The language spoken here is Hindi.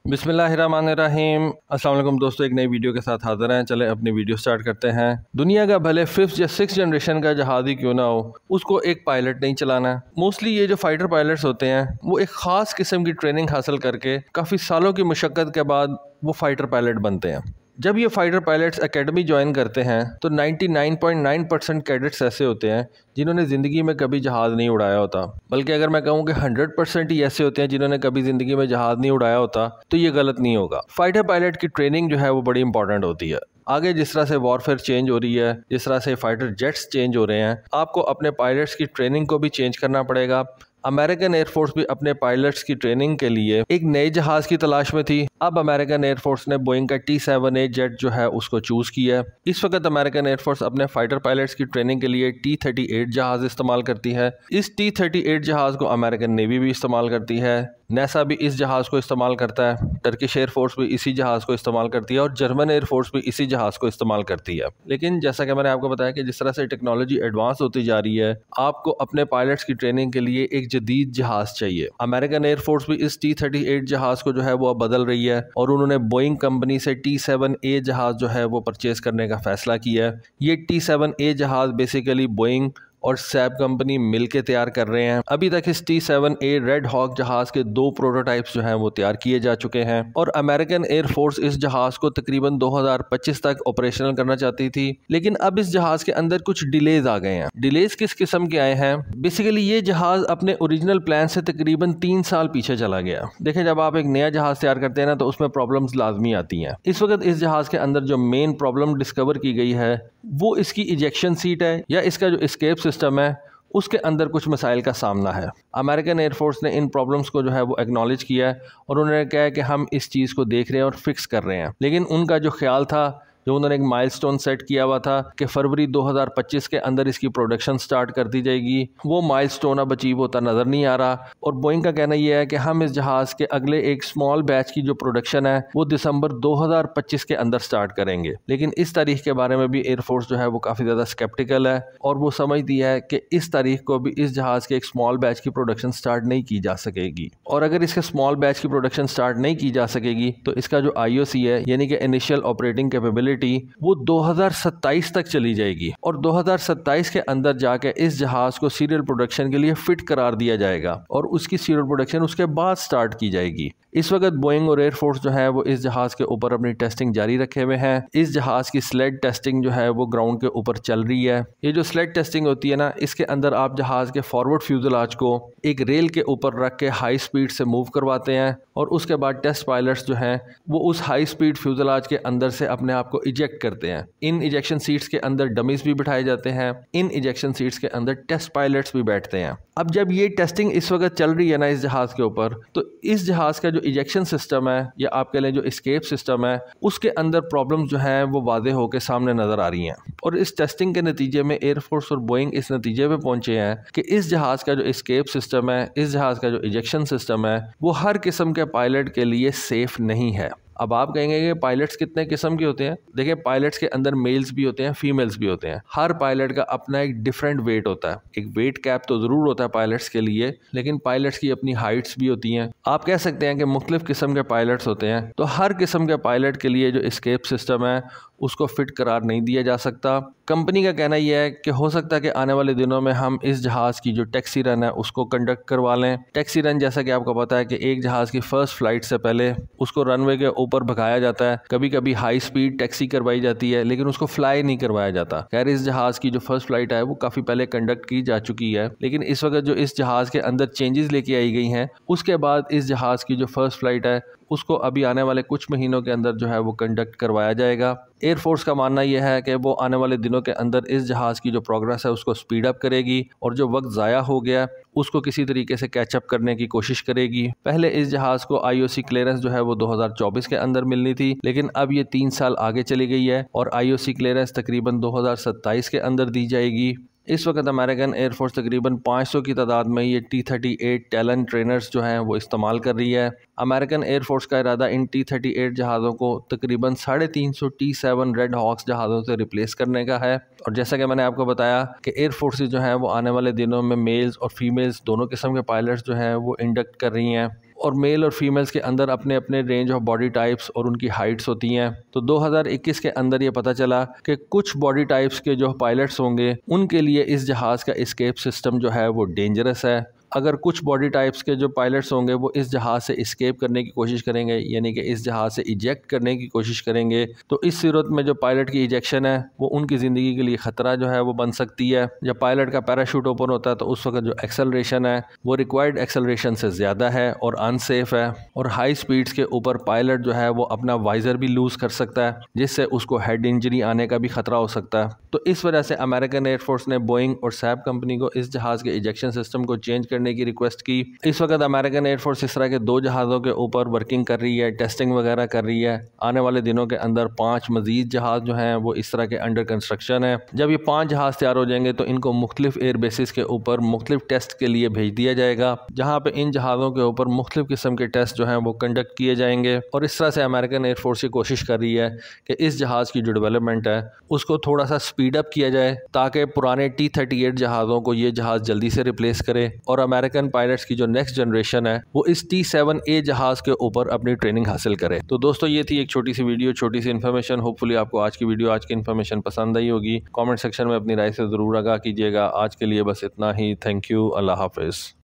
बिस्मिल्लाहिर्रहमानिर्रहीम। अस्सलाम वालेकुम दोस्तों, एक नई वीडियो के साथ हाज़िर हैं। चले अपनी वीडियो स्टार्ट करते हैं। दुनिया का भले 5th या 6th जनरेशन का जहाज ही क्यों ना हो, उसको एक पायलट नहीं चलाना है। मोस्टली ये जो फाइटर पायलट्स होते हैं वो एक ख़ास किस्म की ट्रेनिंग हासिल करके काफ़ी सालों की मुशक्क़त के बाद वो फाइटर पायलट बनते हैं। जब ये फाइटर पायलट्स एकेडमी ज्वाइन करते हैं तो 99.9% कैडेट्स ऐसे होते हैं जिन्होंने ज़िंदगी में कभी जहाज़ नहीं उड़ाया होता। बल्कि अगर मैं कहूँ कि 100% ही ऐसे होते हैं जिन्होंने कभी ज़िंदगी में जहाज़ नहीं उड़ाया होता, तो ये गलत नहीं होगा। फाइटर पायलट की ट्रेनिंग जो है वो बड़ी इंपॉर्टेंट होती है। आगे जिस तरह से वॉरफेयर चेंज हो रही है, जिस तरह से फाइटर जेट्स चेंज हो रहे हैं, आपको अपने पायलट्स की ट्रेनिंग को भी चेंज करना पड़ेगा। अमेरिकन एयरफोर्स भी अपने पायलट्स की ट्रेनिंग के लिए एक नए जहाज़ की तलाश में थी। अब अमेरिकन एयरफोर्स ने बोइंग का T-7A जेट जो है उसको चूज़ किया है। इस वक्त अमेरिकन एयरफोर्स अपने फाइटर पायलट्स की ट्रेनिंग के लिए T-38 जहाज़ इस्तेमाल करती है। इस T-38 जहाज़ को अमेरिकन नेवी भी इस्तेमाल करती है, नासा भी इस जहाज़ को इस्तेमाल करता है, टर्किश एयरफोर्स भी इसी जहाज़ को इस्तेमाल करती है और जर्मन एयरफोर्स भी इसी जहाज़ को इस्तेमाल करती है। लेकिन जैसा कि मैंने आपको बताया कि जिस तरह से टेक्नोलॉजी एडवांस होती जा रही है, आपको अपने पायलट्स की ट्रेनिंग के लिए एक जदीद जहाज़ चाहिए। अमेरिकन एयरफोर्स भी इस T-38 जहाज़ को जो है वो अब बदल रही है और उन्होंने बोइंग कंपनी से T-7A जहाज़ जो है वो परचेज़ करने का फैसला किया है। ये T-7A जहाज़ बेसिकली बोइंग और सैब कंपनी मिलके तैयार कर रहे हैं। अभी तक इस T-7A रेड हॉक जहाज़ के 2 प्रोटोटाइप्स जो हैं वो तैयार किए जा चुके हैं और अमेरिकन एयरफोर्स इस जहाज़ को तकरीबन 2025 तक ऑपरेशनल करना चाहती थी, लेकिन अब इस जहाज़ के अंदर कुछ डिलेज आ गए हैं। डिलेज किस किस्म के आए हैं? बेसिकली ये जहाज़ अपने ओरिजिनल प्लान से तकरीबन 3 साल पीछे चला गया। देखें, जब आप एक नया जहाज़ तैयार करते हैं ना, तो उसमें प्रॉब्लम्स लाजमी आती हैं। इस वक्त इस जहाज़ के अंदर जो मेन प्रॉब्लम डिस्कवर की गई है वो इसकी इजेक्शन सीट है या इसका जो एस्केप सिस्टम है उसके अंदर कुछ मसाइल का सामना है। अमेरिकन एयरफोर्स ने इन प्रॉब्लम्स को जो है वो एक्नॉलेज किया है और उन्होंने कहा है कि हम इस चीज़ को देख रहे हैं और फिक्स कर रहे हैं। लेकिन उनका जो ख्याल था, जो उन्होंने एक माइलस्टोन सेट किया हुआ था कि फरवरी 2025 के अंदर इसकी प्रोडक्शन स्टार्ट कर दी जाएगी, वो माइलस्टोन अब अचीव होता नज़र नहीं आ रहा। और बोइंग का कहना यह है कि हम इस जहाज़ के अगले एक स्मॉल बैच की जो प्रोडक्शन है वो दिसंबर 2025 के अंदर स्टार्ट करेंगे। लेकिन इस तारीख के बारे में भी एयरफोर्स जो है वो काफ़ी ज़्यादा स्केप्टिकल है और वो समझती है कि इस तारीख को भी इस जहाज़ के एक स्मॉल बैच की प्रोडक्शन स्टार्ट नहीं की जा सकेगी। और अगर इसके स्मॉल बैच की प्रोडक्शन स्टार्ट नहीं की जा सकेगी तो इसका जो IOC है, यानी कि इनिशियल ऑपरेटिंग कैपेबिलिटी, वो 2027 तक चली जाएगी और 2027 के अंदर जाके इस जहाज को सीरियल प्रोडक्शन के लिए फिट करार दिया जाएगा और उसकी सीरियल प्रोडक्शन उसके बाद स्टार्ट की जाएगी। इस वक्त बोइंग और एयरफोर्स जो है वो इस जहाज के ऊपर अपनी टेस्टिंग जारी रखे हुए हैं। इस जहाज की स्लेड टेस्टिंग जो है वो ग्राउंड के ऊपर चल रही है। ये जो स्लेड टेस्टिंग होती है ना, इसके अंदर आप जहाज के फॉरवर्ड फ्यूजलाज को एक रेल के ऊपर रख के हाई स्पीड से मूव करवाते हैं और उसके बाद टेस्ट पायलट्स जो हैं वो उस हाई स्पीड फ्यूजलाज के अंदर से अपने आप को इजेक्ट करते हैं। इन इजेक्शन सीट्स के अंदर डमीज भी बिठाए जाते हैं, इन इजेक्शन सीट्स के अंदर टेस्ट पायलट्स भी बैठते हैं। अब जब ये टेस्टिंग इस वक्त चल रही है ना इस जहाज के ऊपर, तो इस जहाज का जो इजेक्शन सिस्टम है या आपके लिए जो एस्केप सिस्टम है उसके अंदर प्रॉब्लम्स जो हैं वो वादे होकर सामने नजर आ रही हैं। और इस टेस्टिंग के नतीजे में एयरफोर्स और बोइंग इस नतीजे पे पहुंचे हैं कि इस जहाज का जो एस्केप सिस्टम है, इस जहाज का जो इजेक्शन सिस्टम है, वो हर किस्म के पायलट के लिए सेफ नहीं है। अब आप कहेंगे कि पायलट्स कितने किस्म के होते हैं? देखिए, पायलट्स के अंदर मेल्स भी होते हैं, फीमेल्स भी होते हैं। हर पायलट का अपना एक डिफरेंट वेट होता है। एक वेट कैप तो ज़रूर होता है पायलट्स के लिए, लेकिन पायलट्स की अपनी हाइट्स भी होती हैं। आप कह सकते हैं कि मुख्तलिफ किस्म के पायलट्स होते हैं, तो हर किस्म के पायलट के लिए जो एस्केप सिस्टम है उसको फिट करार नहीं दिया जा सकता। कंपनी का कहना यह है कि हो सकता है कि आने वाले दिनों में हम इस जहाज़ की जो टैक्सी रन है उसको कंडक्ट करवा लें। टैक्सी रन, जैसा कि आपको पता है कि एक जहाज़ की फर्स्ट फ्लाइट से पहले उसको रनवे के ऊपर भगाया जाता है। कभी कभी हाई स्पीड टैक्सी करवाई जाती है, लेकिन उसको फ्लाई नहीं करवाया जाता। खैर, इस जहाज़ की जो फर्स्ट फ्लाइट है वो काफ़ी पहले कंडक्ट की जा चुकी है, लेकिन इस वक्त जो इस जहाज़ के अंदर चेंजेस लेके आई गई हैं, उसके बाद इस जहाज़ की जो फर्स्ट फ्लाइट है उसको अभी आने वाले कुछ महीनों के अंदर जो है वो कंडक्ट करवाया जाएगा। एयरफोर्स का मानना यह है कि वो आने वाले दिनों के अंदर इस जहाज़ की जो प्रोग्रेस है उसको स्पीड अप करेगी और जो वक्त ज़ाया हो गया उसको किसी तरीके से कैचअप करने की कोशिश करेगी। पहले इस जहाज़ को IOC क्लियरेंस जो है वो 2024 के अंदर मिलनी थी, लेकिन अब ये 3 साल आगे चली गई है और IOC क्लियरेंस तकरीबन 2027 के अंदर दी जाएगी। इस वक्त अमेरिकन एयरफोर्स तकरीबन 500 की तादाद में ये T-38 टैलेंट ट्रेनर्स जो हैं वो इस्तेमाल कर रही है। अमेरिकन एयरफोर्स का इरादा इन T-38 जहाज़ों को तकरीबन 350 T-7 रेड हॉक्स जहाज़ों से रिप्लेस करने का है। और जैसा कि मैंने आपको बताया कि एयर फोर्सेस जो हैं वो आने वाले दिनों में मेल्स और फीमेल्स दोनों किस्म के पायलट्स जो हैं वो इंडक्ट कर रही हैं। और मेल और फीमेल्स के अंदर अपने अपने रेंज ऑफ बॉडी टाइप्स और उनकी हाइट्स होती हैं। तो 2021 के अंदर ये पता चला कि कुछ बॉडी टाइप्स के जो पायलट्स होंगे उनके लिए इस जहाज़ का एस्केप सिस्टम जो है वो डेंजरस है। अगर कुछ बॉडी टाइप्स के जो पायलट्स होंगे वो इस जहाज़ से एस्केप करने की कोशिश करेंगे, यानी कि इस जहाज़ से इजेक्ट करने की कोशिश करेंगे, तो इस सूरत में जो पायलट की इजेक्शन है वो उनकी ज़िंदगी के लिए ख़तरा जो है वो बन सकती है। जब पायलट का पैराशूट ओपन होता है तो उस वक्त जो एक्सेलरेशन है वो रिक्वायर्ड एक्सेलरेशन से ज़्यादा है और अनसेफ है, और हाई स्पीड्स के ऊपर पायलट जो है वो अपना वाइज़र भी लूज़ कर सकता है, जिससे उसको हेड इंजरी आने का भी ख़तरा हो सकता है। तो इस वजह से अमेरिकन एयरफोर्स ने बोइंग और सैब कंपनी को इस जहाज़ के इजेक्शन सिस्टम को चेंज करने की रिक्वेस्ट की। इस वक्त अमेरिकन एयरफोर्स इस तरह के 2 जहाज़ों के ऊपर वर्किंग कर रही है, टेस्टिंग वगैरह कर रही है। आने वाले दिनों के अंदर 5 मजीद जहाज़ जो हैं वो इस तरह के अंडर कंस्ट्रक्शन है। जब ये 5 जहाज़ तैयार हो जाएंगे तो इनको मुख्तलिफ एयर बेसिस के ऊपर मुख्तलिफ टेस्ट के लिए भेज दिया जाएगा, जहाँ पे इन जहाज़ों के ऊपर मुख्तलिफ किस्म के टेस्ट जो हैं वो कंडक्ट किए जाएंगे। और इस तरह से अमेरिकन एयरफोर्स की कोशिश कर रही है कि इस जहाज़ की जो डेवलपमेंट है उसको थोड़ा सा स्पीड अप किया जाए, ताकि पुराने T-38 जहाज़ों को ये जहाज़ जल्दी से रिप्लेस करे और अमेरिकन पायलट्स की जो नेक्स्ट जनरेशन है वो इस T-7A जहाज़ के ऊपर अपनी ट्रेनिंग हासिल करे। तो दोस्तों ये थी एक छोटी सी वीडियो, छोटी सी इन्फॉर्मेशन। होपफुली आपको आज की वीडियो, आज की इन्फॉर्मेशन पसंद आई होगी। कमेंट सेक्शन में अपनी राय से ज़रूर आगाह कीजिएगा। आज के लिए बस इतना ही। Thank you. अल्लाह हाफिज़।